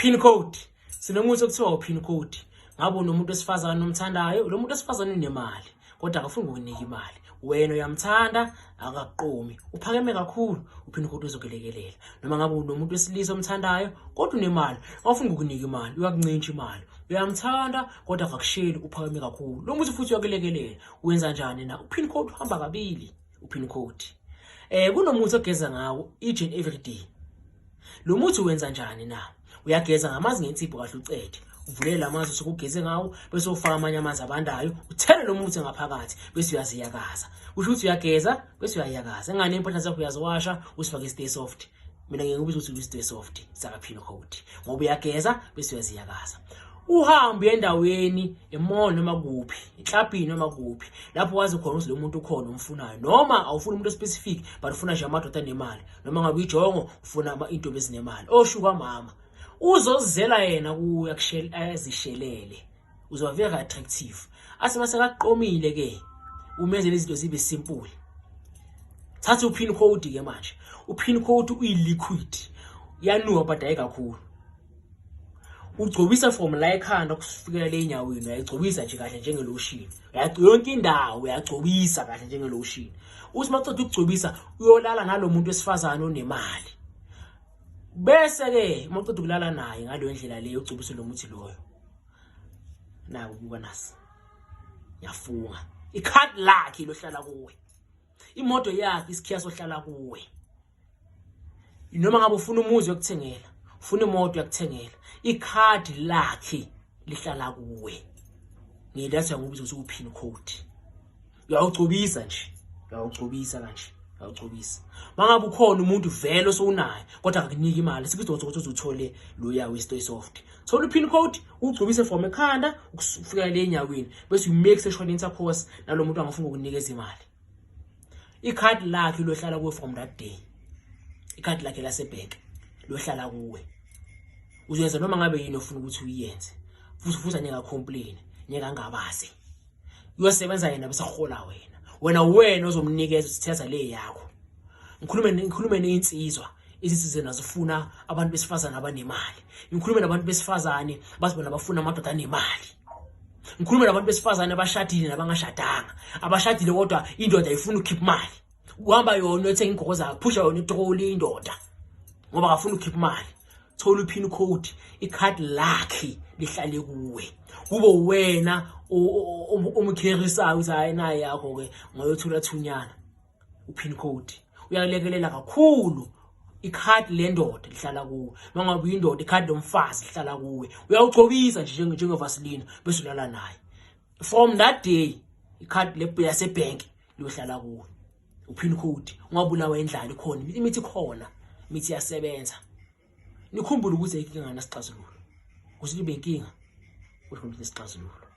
Pin code. Sinomuthi okuthiwa pin code. Ngabe unomuntu wesifazane nomthandayo, lo muntu wesifazane unemali, kodwa akafuni ukunika imali. Wena uyamthanda, akakuqomi. Uphakeme kakhulu, upin code uzokulekelela. Noma ngabe unomuntu wesilisa omthandayo, kodwa unemali, awufuni ukunika imali, uyakuncintsha imali. Uyamthanda, kodwa akakusheli, uphakeme kakhulu. Lo muntu futhi uyakulekelela. Wenza njani na? Upin code uhamba kabili, upin code. Kunomuthi ogeza ngawo each and every day. Lo muthi wenza njani na? Uyageza ngamanzi ngensipho kahle ucede. Uvulela amanzi usukugeze ngawo bese ufaka amanye amanzi abandayo, uthele lo muthi ngaphakathi bese uyaziyakaza. Usho ukuthi uyageza bese uyayakaza. Engane impahla zakho uyaziwasha usifake stay soft. Mina ngeke ngibize ukuthi stay soft saka pin code. Ngoba uyageza bese uyaziyakaza. Uhambe endaweni emall noma kuphi, eklabhini noma kuphi, lapho wazi khona ukuthi lo muntu ukhona umfunayo, noma awufuni umuntu specific but ufuna nje amadoda anemali, noma ngabe ijongo ufuna intombi ezinemali. Oshuka mama uzozela yena kuya ayazishelele, uzoba very attractive. Asemase kaqomile ke umenzele izinto zibe simple. Thatha upin code ke manje. Upin code uyiliquid, yanuka but ayikakhulu. Ugcobisa from la ekhanda kufikela le enyaweni, uyayigcobisa nje kahle njenge lotion. Yonke indawo uyagcobisa kahle njenge lotion. Uthi maqeda ukugcobisa uyolala nalo muntu wesifazane onemali. Bese ke maqeda ukulala naye ngalo ndlela leyo ugcobisa lo muthi loyo. Nawo buka nasi. Yafunga. Icard lakhe lohlala kuwe. Imoto yakhe isikhiya sohlala kuwe. Noma ngabe ufuna umuzi yokuthengela, ufuna imoto yokuthengela, icard lakhe lihlala kuwe. Ngiyathi ngokuthi usupin code. Uyawugcobisa nje. Uyawugcobisa kanje. Uyawugcobisa. Mangabe ukhona umuntu vele osowunayo kodwa akunika imali, sikuthi uzothole lo yawo stay soft. Thola upin code, ugcobise from ekhanda ukufika le enyaweni bese umake sexual intercourse nalo muntu angafuna ukunikeza imali. Icard lakhe lohlala kuwe from that day. Icard lakhe lasebank lohlala kuwe. Uzoyenza noma ngabe yini ofuna ukuthi uyenze. Futhi anyeka complain, nyeka ngabaze. Uyosebenza yena bese ahola wena. Wena ozomnikeza usithetha le yakho. Ngikhulume neinsizwa. Izisize nazifuna abantu besifazana abanemali. Ngikhulume nabantu besifazane bazibona bafuna amadoda anemali. Ngikhulume nabantu besifazane abashadile nabangashadanga. Abashadile kodwa indoda ifuna ukukhipha imali. Uhamba yona uthenga ingogo zakhe, phusha yona itroli indoda. Ngoba akafuna ukukhipha imali. Thola upin code, icard lakhe lihlale kuwe. Kube wena umkherisayo uthi hayi naye yakho ke ngoyothola thunyana. Upin code uyalekelela kakhulu. Icard lendoda lihlala kuwe. Mangabe indoda icard lomfazi lihlala kuwe. Uyawugcobisa nje njenge Vaseline bese ulala naye. From that day icard yase bank liyohlala kuwe. Upin code ungabulawa endlala ikhona, imithi khona, imithi yasebenza. Nikhumbule ukuthi inkinga nasixazululo. Kusibe inkinga, kodwa nesixazululo.